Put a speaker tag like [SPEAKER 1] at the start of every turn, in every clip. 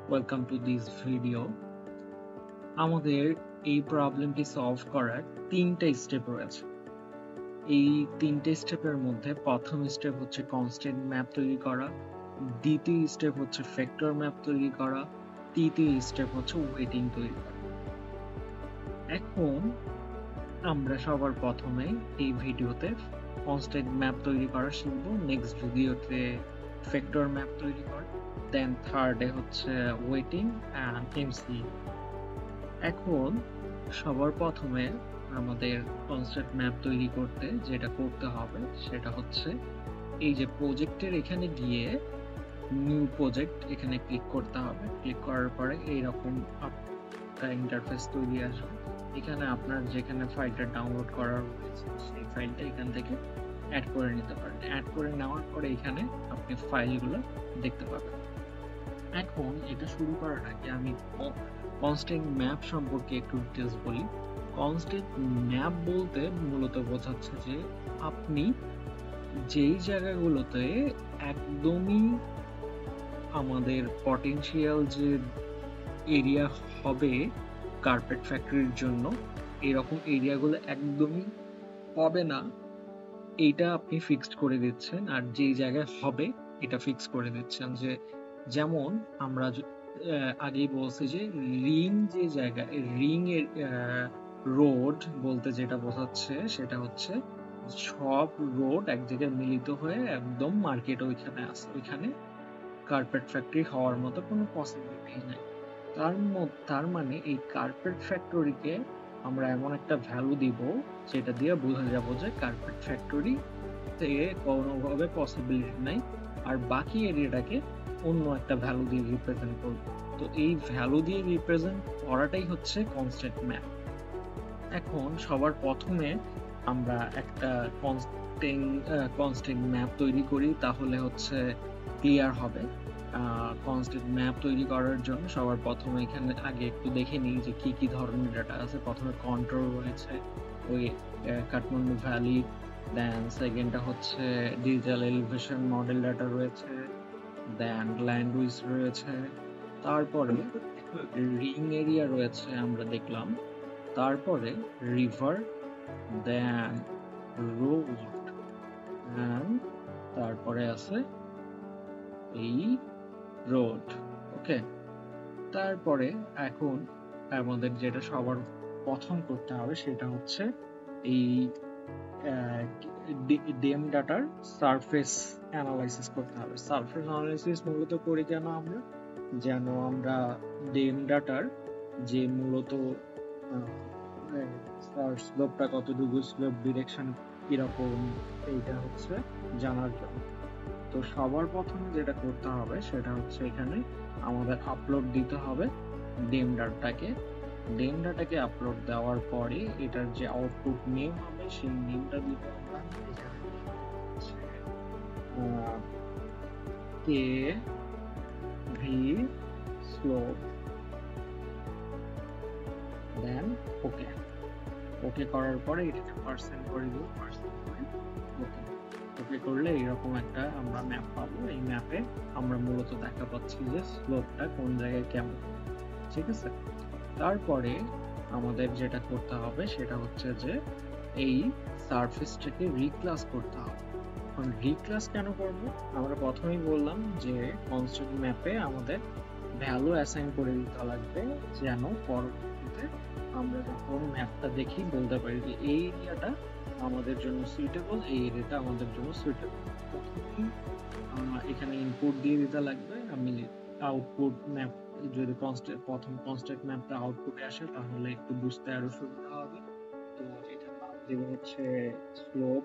[SPEAKER 1] Welcome to this video. আমাদের এই প্রবলেমটি solve করার তিনটা স্টেপ রয়েছে। এই তিনটে স্টেপের মধ্যে প্রথম স্টেপ হচ্ছে কনস্ট্যান্ট ম্যাপ তৈরি করা, দ্বিতীয় স্টেপ হচ্ছে ফ্যাক্টর ম্যাপ তৈরি করা, তৃতীয় স্টেপ হচ্ছে ওয়েটিং তৈরি করা। এখন আমরা সবার প্রথমে এই ভিডিওতে কনস্ট্যান্ট ম্যাপ তৈরি করা শিখব, নেক্সট ভিডিওতে ফ্যাক্টর ম্যাপ তৈরি করা, দেন থার্ডে হচ্ছে ওয়েটিং অ্যান্ড এমসিইউ। এখন সবার প্রথমে আমাদের কনস্ট্যান্ট ম্যাপ তৈরি করতে যেটা করতে হবে সেটা হচ্ছে এই যে প্রজেক্টের এখানে গিয়ে নিউ প্রজেক্ট এখানে ক্লিক করতে হবে। ক্লিক করার পরে এইরকম একটা ইন্টারফেস তৈরি আসবে। এখানে আপনার যেখানে ফাইলটা ডাউনলোড করার রয়েছে সেই ফাইলটা এখান থেকে অ্যাড করে নিতে পারেন। অ্যাড করে নেওয়ার পরে এখানে আপনি ফাইলগুলো দেখতে পাবেন। এখন এটা শুরু করার আগে আমি কনস্ট্যান্ট ম্যাপ সম্পর্কে একটু ডিটেলস বলি। কনস্ট্যান্ট ম্যাপ বলতে মূলত বোঝাচ্ছে যে আপনি যেই জায়গাগুলোতে একদমই আমাদের পটেনশিয়াল যে এরিয়া হবে কার্পেট ফ্যাক্টরির জন্য, এরকম এরিয়াগুলো একদমই হবে না, এইটা আপনি ফিক্সড করে দিচ্ছেন। আর যেই জায়গায় হবে এটা ফিক্স করে দিচ্ছেন। যে যেমন আমরা আগেই বলছি যে রিং যে জায়গায়, রিং এর রোড বলতে যেটা বোঝাচ্ছে সেটা হচ্ছে সব রোড এক জায়গায় মিলিত হয়ে একদম মার্কেট ওইখানে আছে, ওইখানে কার্পেট ফ্যাক্টরি হওয়ার মতো কোনো পসিবিলিটি নেই। তার মানে এই কার্পেট ফ্যাক্টরিকে আমরা এমন একটা ভ্যালু দিব যেটা দিয়ে বোঝা যাবো যে কার্পেট ফ্যাক্টরি থেকে কোনোভাবে পসিবিলিটি নাই, আর বাকি এরিয়াটাকে অন্য একটা ভ্যালু দিয়ে রিপ্রেজেন্ট করব। তো এই ভ্যালু দিয়ে রিপ্রেজেন্ট করাটাই হচ্ছে কনস্ট্যান্ট ম্যাপ। এখন সবার প্রথমে আমরা একটা কনস্ট্যান্ট ম্যাপ তৈরি করি, তাহলে হচ্ছে ক্লিয়ার হবে। কনস্ট্যান্ট ম্যাপ তৈরি করার জন্য সবার প্রথমে এখানে আগে একটু দেখে নিই যে কি কি ধরনের ডাটা আছে। প্রথমে কন্ট্রোল রয়েছে, ওই কাঠমান্ডু ভ্যালি, দেন সেকেন্ডটা হচ্ছে ডিজিটাল এলিভেশন মডেল ডাটা রয়েছে, দেন ল্যান্ডউইজ রয়েছে, তারপরে রিং এরিয়া রয়েছে আমরা দেখলাম, তারপরে রিভার, দেন রোড, এন্ড তারপরে আছে এই রোড। ওকে, তারপরে এখন আমাদের যেটা সবার প্রথম করতে হবে সেটা হচ্ছে এই ডিএম ডাটার সারফেস অ্যানালাইসিস করতে হবে। সারফেস অ্যানালাইসিস মূলত করি কেন আমরা, যেন আমরা ডিএম ডাটার যে মূলত স্লোপটা কতটুকু, স্লোপ ডিরেকশন কিরকম, এইটা হচ্ছে জানার জন্য। তো সবার প্রথমে যেটা করতে হবে সেটা হচ্ছে এখানে আমাদের আপলোড দিতে হবে ডিএম ডাটাকে আপলোড দেওয়ার পরে এটার যে আউটপুট নেম হবে সেই নেমটা দিতে আমরা কে ভি স্লোপ, দেন ওকে করার পরে এটাকে পার্সেন্ট করে দিব, পার্সেন্ট করে ওকে করলে এরকম একটা আমরা ম্যাপ পাবো। এই ম্যাপে আমরা মূলত দেখা পাচ্ছি যে স্লোপটা কোন জায়গায় কেমন। ঠিক আছে, তারপরে আমাদের যেটা করতে হবে সেটা হচ্ছে যে এই সারফেসটাকে রিক্লাস করতে হবে। এখন রিক্লাস কেন করব, আমরা প্রথমেই বললাম যে কনস্ট্যান্ট ম্যাপে আমাদের ভ্যালু অ্যাসাইন করে দিতে লাগবে, যেন পরবর্তীতে আমরা যখন ম্যাপটা দেখি বলতে পারি যে এই এরিয়াটা আমাদের জন্য সুইটেবল, এই এরিয়াটা আমাদের জন্য সুইটেবল। প্রথমেই এখানে ইনপুট দিয়ে দিতে লাগবে। আমি আউটপুট ম্যাপ যদি প্রথম কনস্ট্যান্ট ম্যাপটা আউটপুটে আসে তাহলে একটু বুঝতে আরো সুবিধা হবে। তো এটা নাম দেব হচ্ছে স্লোপ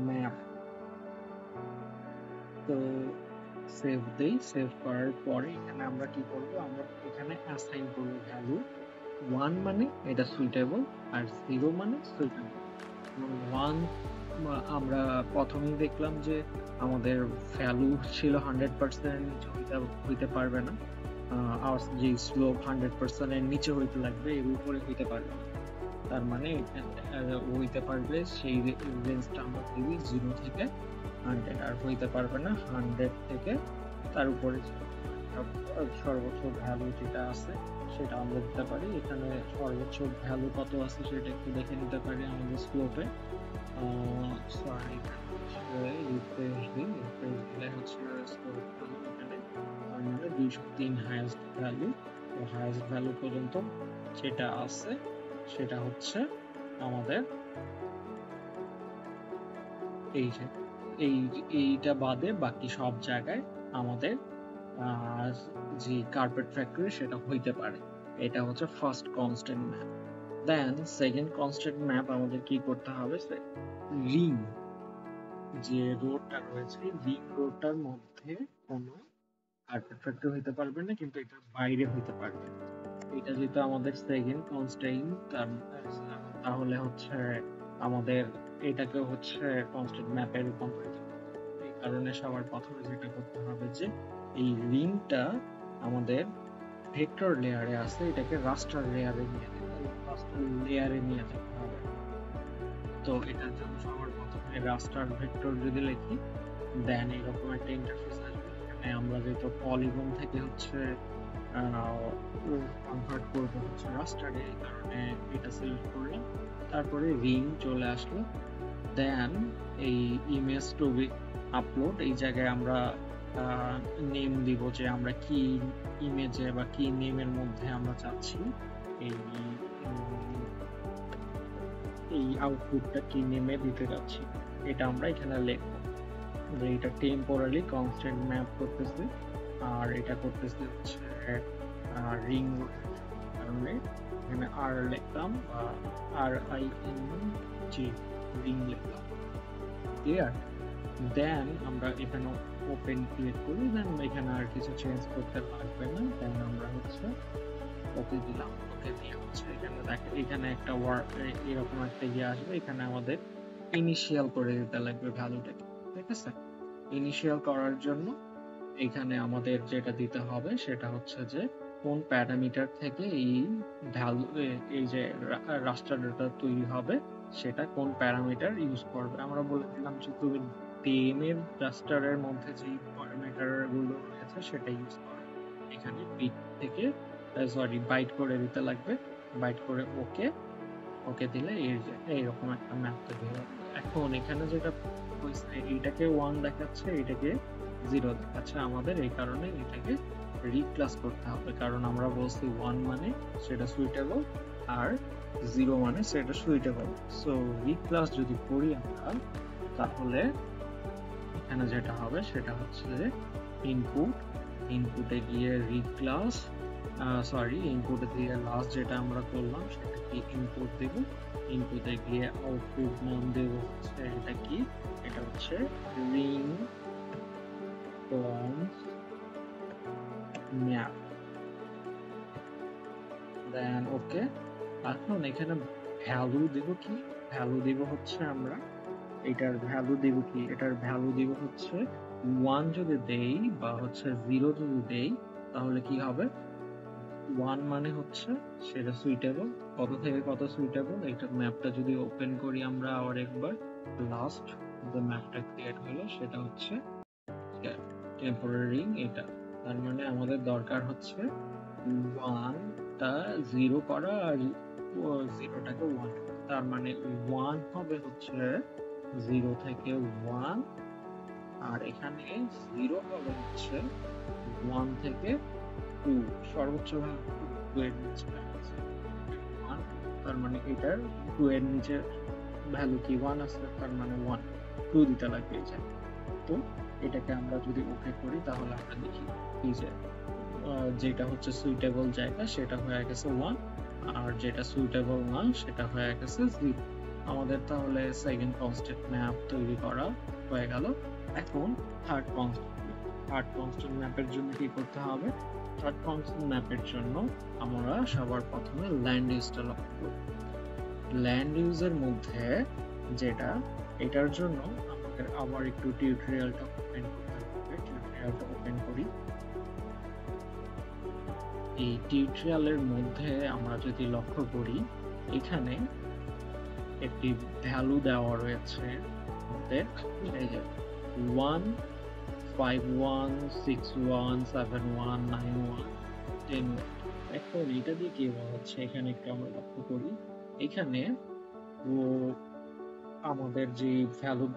[SPEAKER 1] ম্যাপ। তো সেভ দেই, সেভ করার পরে এখানে আমরা কি করব, আমরা এখানে অ্যাসাইন করব ভ্যালু। 1 মানে এটা সুইটেবল, আর 0 মানে সুইটেবল। 1 আমরা প্রথমেই দেখলাম যে আমাদের ভ্যালু ছিল 100% নিচে হইতে পারবে না, আর যে স্লোপ 100% এর নিচে হইতে লাগবে, এর উপরে হইতে পারবে না। তার মানে হইতে পারবে সেই রেঞ্জটা আমরা দিবি 0 থেকে 100, আর হইতে পারবে না 100 থেকে তার উপরে সর্বোচ্চ ভ্যালু যেটা আছে সেটা আমরা দিতে পারি। এখানে সর্বোচ্চ ভ্যালু কত আছে সেটা একটু দেখে নিতে পারি আমাদের স্কোপে। সরি, রিফ্রেশ দিলে হচ্ছে স্কোপ এখানে মানে 203 হাইয়েস্ট ভ্যালু। তো হাইয়েস্ট ভ্যালু পর্যন্ত যেটা আছে সেটা হচ্ছে আমাদের এইটা বাদে বাকি সব জায়গায় আমাদের যে কার্পেট ফ্যাক্টরি সেটা হইতে পারে। এটা হচ্ছে first constant map. Then second constant map আমাদের কি করতে হবে, রিং যে রোডটা রয়েছে রিং রোডটার মধ্যে কোনো কার্পেট ফ্যাক্টরি হইতে পারবে না, কিন্তু এটার বাইরে হইতে পারবে। এটা যেহেতু আমাদের সেকেন্ড কনস্ট্যান্ট, তাহলে হচ্ছে আমাদের এটাকে হচ্ছে কনস্ট্যান্ট ম্যাপে রূপান্তরিত করতে হবে। এই কারণে সবার প্রথমে যেটা করতে হবে যে এই রিংটা আমাদের ভেক্টর লেয়ারে আছে, এটাকে রাস্টার লেয়ারে নিয়ে যেতে হবে, রাস্টার লেয়ারে নিয়ে যেতে হবে। তো এটার জন্য সবার প্রথমে রাস্টার ভেক্টর যদি লিখি, দেন এরকম একটা ইন্টারফেস আসবে। এখানে আমরা যেহেতু পলিগন থেকে হচ্ছে কনভার্ট করবো হচ্ছে রাস্টারে, এই কারণে এটা সিলেক্ট করলাম। তারপরে রিং চলে আসলো। দেন এই ইমেজ টু বি আপলোড, এই জায়গায় আমরা নেম দিব যে আমরা কি ইমেজে বা কি নেমের মধ্যে আমরা চাচ্ছি এই আউটপুটটা কি নেমে দিতে যাচ্ছি, এটা আমরা এখানে লিখবো যে এটা টেম্পোরারি কনস্ট্যান্ট ম্যাপ করতেছে, আর এটা করতেছে হচ্ছে রিং কারণে এখানে আর লিখলাম, RING রিং লিখলাম। ক্লিয়ার? দেন আমরা এখানে ওপেন ক্লিক করি। দেন এখানে আর কিছু চেঞ্জ করতে লাগবে না। দেন আমরা হচ্ছে ওকে দিলাম। ওকে দিয়ে হচ্ছে এখানে দেখেন এখানে একটা এরকম একটা আসবে। এখানে আমাদের ইনিশিয়াল করে দিতে লাগবে ভ্যালুটাকে। ঠিক আছে? ইনিশিয়াল করার জন্য এখানে আমাদের যেটা দিতে হবে সেটা হচ্ছে যে কোন প্যারামিটার থেকে এই ভ্যালু এই যে রাস্টার ডাটা তৈরি হবে সেটা কোন প্যারামিটার ইউজ করবে। আমরা বলে দিলাম যে তুমি টেনের রাস্টারের মধ্যে যে প্যারামিটার গুলো রয়েছে সেটা ইউজ করো। এখানে বিট থেকে বাইট করে দিতে লাগবে। বাইট করে ওকে দিলে এইরকম একটা ম্যাপ তৈরি হবে। এখন এখানে যেটা হয়েছে এইটাকে 1 দেখাচ্ছে, এটাকে 0 দেখাচ্ছে আমাদের, এই কারণে এটাকে রিক্লাস করতে হবে। কারণ আমরা বলছি 1 মানে সেটা সুইটেবল আর 0 মানে সেটা সুইটেবল। সো রিক্লাস যদি করি আমরা, তাহলে এখানে যেটা হবে সেটা হচ্ছে ইনপুটে গিয়ে রিক্লাস ইনপুটে দিয়ে লাস্ট যেটা আমরা করলাম সেটা কি ইনপুট দেব। ইনপুটে গিয়ে আউটপুট নাম দেব হচ্ছে এটা কি, এটা হচ্ছে রিং ম্যাপ। দেন ওকে। এখন এখানে ভ্যালু দেব কি, ভ্যালু দেব হচ্ছে আমরা এটার ভ্যালু দেব কি, এটার ভ্যালু দেব হচ্ছে 1 যদি দেই বা হচ্ছে 0 যদি দেই তাহলে কি হবে, 1 মানে হচ্ছে সেটা সুইটেবল, কত থেকে কত সুইটেবল। এটা ম্যাপটা যদি ওপেন করি আমরা আবার একবার, লাস্ট যে ম্যাপটা ক্রিয়েট হলো সেটা হচ্ছে টেম্পোরারি রিং এটা। তার মানে আমাদের দরকার হচ্ছে 1টা 0 করা আর 0টাকে 1, তার মানে 1 হবে হচ্ছে 0 থেকে 1, আর এখানে 0 হবে হচ্ছে 1 থেকে 2, সর্বোচ্চ 2 এর নিচে 1, তার মানে এটার 2 এর নিচে ভ্যালু কি 1 আছে, তার মানে 1 2 দিতে লাগবে এই যে। তো এটাকে আমরা যদি ওকে করি তাহলে আমরা দেখি এই যে যেটা হচ্ছে সুইটেবল জায়গা সেটা হয়ে গেছে 1, আর যেটা সুইটেবল না সেটা হয়ে গেছে 0। আমাদের তাহলে সেকেন্ড কনস্ট্যান্ট ম্যাপ তৈরি করা হয়ে গেল। এখন থার্ড কনস্ট্যান্ট ম্যাপের জন্য কি করতে হবে, থার্ড কনস্ট্যান্ট ম্যাপের জন্য আমরা সবার প্রথমে ল্যান্ড ইউজটা লক্ষ্য করব। ল্যান্ড ইউজের মধ্যে যেটা, এটার জন্য আমাদের আবার একটু টিউটোরিয়ালটা ওপেন করতে হবে। টিউটোরিয়ালটা ওপেন করি। এই টিউটোরিয়ালের মধ্যে আমরা যদি লক্ষ্য করি, এখানে একটি ভ্যালু দেওয়া রয়েছে আমাদের, এই যে 1 5 1 6 1 7 1 9 1 10 1। এখন এটা দিয়ে কি বলা হচ্ছে এখানে একটু আমরা লক্ষ্য করি। এখানে ও আমাদের যে ভ্যালু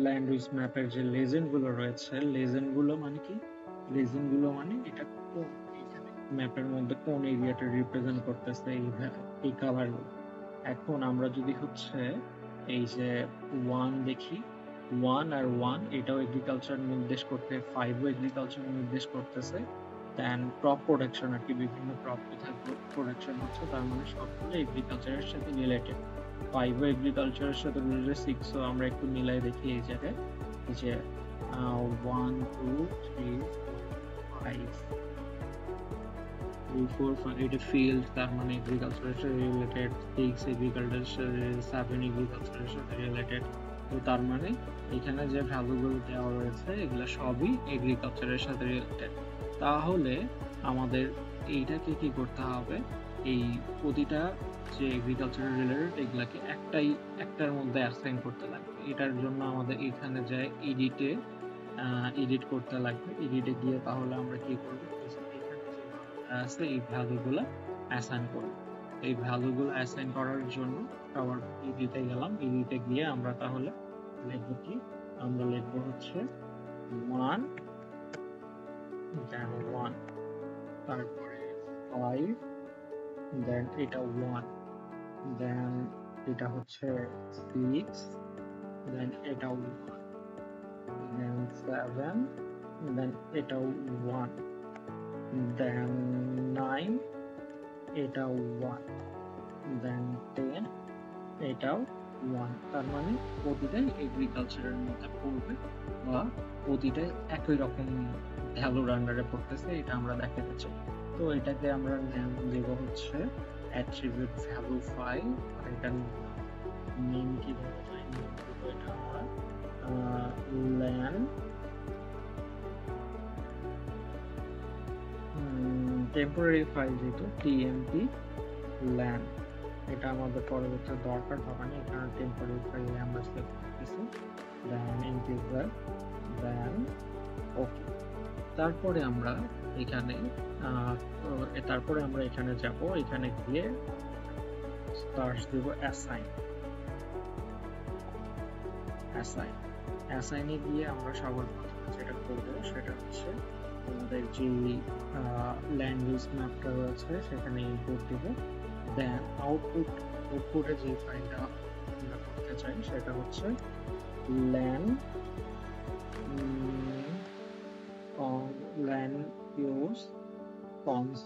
[SPEAKER 1] ল্যাঙ্গুয়েজ ম্যাপের যে লেজেন্ড গুলো রয়েছে, লেজেন্ড গুলো মানে কি, লেজেন্ড গুলো মানে এটা কোন এখানে ম্যাপের মধ্যে কোন এরিয়াটা রিপ্রেজেন্ট করতেছে এই কালার গুলো। এখন আমরা যদি হচ্ছে এই যে 1 দেখি, 1 আর 1 এটাও এগ্রিকালচার নির্দেশ করতে, 5 ও এগ্রিকালচার নির্দেশ করতেছে। দেন ক্রপ প্রোডাকশন আর কি, বিভিন্ন ক্রপ কোথায় প্রোডাকশন হচ্ছে, তার মানে সবগুলো এগ্রিকালচারের সাথে রিলেটেড। 5 ও এগ্রিকালচারের সাথে রিলেটেড, 6 ও আমরা একটু মিলাই দেখি এই জায়গায়, যে 1 2 3 5 3 4 5 এটা ফিল্ড, তার মানে এগ্রিকালচারের সাথে রিলেটেড। 6 এগ্রিকালচার, 7 এগ্রিকালচারের সাথে রিলেটেড। তো তার মানে এখানে যে ভ্যালুগুলো দেওয়া রয়েছে এগুলো সবই এগ্রিকালচারের সাথে রিলেটেড। তাহলে আমাদের এইটাকে কি করতে হবে, এই প্রতিটা যে এগ্রিকালচারের রিলেটেড এগুলাকে একটার মধ্যে অ্যাসাইন করতে লাগবে। এটার জন্য আমাদের এখানে যে এডিট করতে লাগবে। এডিটে গিয়ে তাহলে আমরা কি করব, আছে এই ভ্যালুগুলো অ্যাসাইন করব। এই ভ্যালুগুলো অ্যাসাইন করার জন্য আবার এডিটে গেলাম। এডিটে গিয়ে আমরা তাহলে লিখব কি, আমরা লিখব হচ্ছে 1 দেন 1, তারপরে 5 দেন এটা 1, দেন এটা হচ্ছে 6 দেন এটা 1, দেন 7 দেন এটাও 1, দেন 9 এটাও 1, দেন 10 এটাও 1। তার মানে প্রতিটাই এগ্রিকালচারের মধ্যে পড়বে বা প্রতিটাই একই রকম ভ্যালুর আন্ডারে পড়তেছে, এটা আমরা দেখাতে চাই। তো এটাকে আমরা নাম দেব হচ্ছে অ্যাট্রিবিউট ভ্যালু 5। আর এটা নেম কি দেওয়া যায়, নেম দেব এটা আমরা ল্যান্ড টেম্পোরারি ফাইল, যেহেতু টিএমপি ল্যান্ড, এটা আমাদের পরবর্তী দরকার হবে না। এখানে টেম্পোরারি ফাইলে আমরা সেভ করতেছি, দেন ইন্টিজার, দেন ওকে। তারপরে আমরা এখানে যাব, এখানে গিয়ে সার্চ দেব অ্যাসাইনে গিয়ে আমরা সবার প্রথমে যেটা করব সেটা হচ্ছে আমাদের যে ল্যাঙ্গুয়েজ ম্যাপটা রয়েছে সেখানে ইনপুট দেব। দেন আউটপুটে যে ফাইলটা আমরা করতে চাই সেটা হচ্ছে ল্যান্ড ইউজ কনস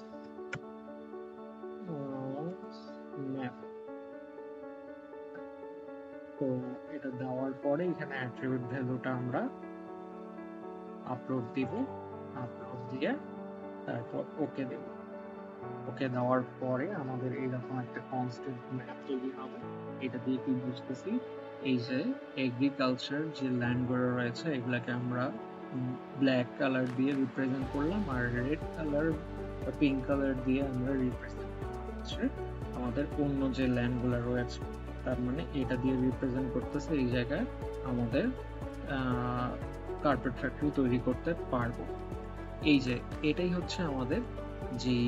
[SPEAKER 1] ম্যাপ। তো এটা দেওয়ার পরে এখানে অ্যাট্রিবিউট ভ্যালুটা আমরা আপলোড দিব, আপলোড দিয়ে তারপর ওকে দেব। ওকে দেওয়ার পরে আমাদের এইরকম একটা কনস্ট্যান্ট ম্যাপ তৈরি হবে। এটা দিয়ে কি বুঝতেছি, এই যে এগ্রিকালচার যে ল্যান্ডগুলো রয়েছে এগুলাকে আমরা ব্ল্যাক কালার দিয়ে রিপ্রেজেন্ট করলাম, আর রেড কালার বা পিঙ্ক কালার দিয়ে আমরা রিপ্রেজেন্ট করলাম হচ্ছে আমাদের অন্য যে ল্যান্ডগুলো রয়েছে। তার মানে এটা দিয়ে রিপ্রেজেন্ট করতেছে এই জায়গায় আমাদের কার্পেট ফ্যাক্টরি তৈরি করতে পারবো। এই যে এটাই হচ্ছে আমাদের যে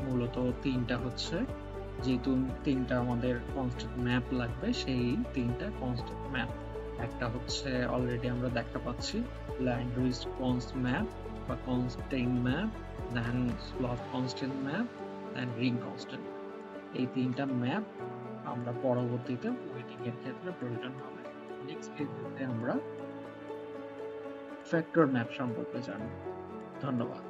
[SPEAKER 1] মূলত তিনটা আমাদের কনস্ট্রাক্ট ম্যাপ লাগবে, সেই তিনটা কনস্ট্রাক্ট ম্যাপ। একটা হচ্ছে অলরেডি আমরা দেখতে পাচ্ছি ল্যাঙ্গুয়েজ কনস্ট ম্যাপ বা কনস্ট্রেইন ম্যাপ, দেন স্লট কনস্ট্রেইন ম্যাপ, দেন রিং কনস্ট্রেইন। এই তিনটা ম্যাপ আমরা পরবর্তীতে ওয়েটিং এর ক্ষেত্রে প্রয়োজন হবে। নেক্সট ভিডিওতে আমরা ফ্যাক্টর ম্যাপ সম্পর্কে জানব। ধন্যবাদ।